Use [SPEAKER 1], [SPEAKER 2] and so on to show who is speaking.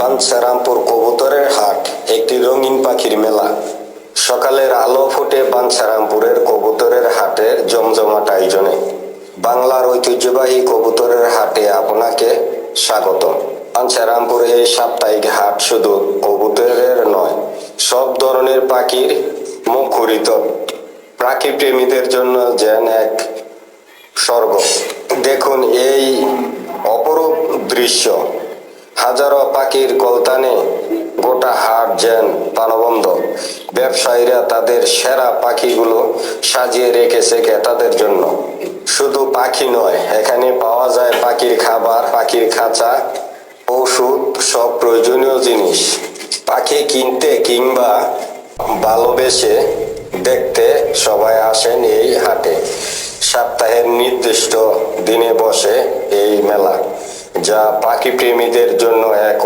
[SPEAKER 1] বাঞ্ছারামপুর কবুতরের হাট একটি রঙিন পাখির মেলা। সকালের আলো ফোটে বাঞ্ছারামপুরের কবুতরের হাটের জমজমাট আয়োজনে। বাংলার ঐতিহ্যবাহী কবুতরের হাটে আপনাকে স্বাগতম। বাঞ্ছারামপুর এই সাপ্তাহিক হাট শুধু কবুতরের নয়, সব ধরনের পাখির মুখরিত। পাখি প্রেমীদের জন্য যেন এক স্বর্গ। দেখুন এই অপরূপ দৃশ্য, হাজারো পাখির কলতানে গোটা হাট যেন প্রাণবন্ত। ব্যবসায়ীরা তাদের সেরা পাখিগুলো সাজিয়ে রেখেছে ক্রেতাদের জন্য। শুধু পাখি নয়, এখানে পাওয়া যায় পাখির খাবার, পাখির খাঁচা, ওষুধ, সব প্রয়োজনীয় জিনিস। পাখি কিনতে কিংবা ভালোবেসে দেখতে সবাই আসেন এই হাটে। সপ্তাহের নির্দিষ্ট দিনে বসে এই মেলা, যা পাখি প্রেমীদের জন্য এক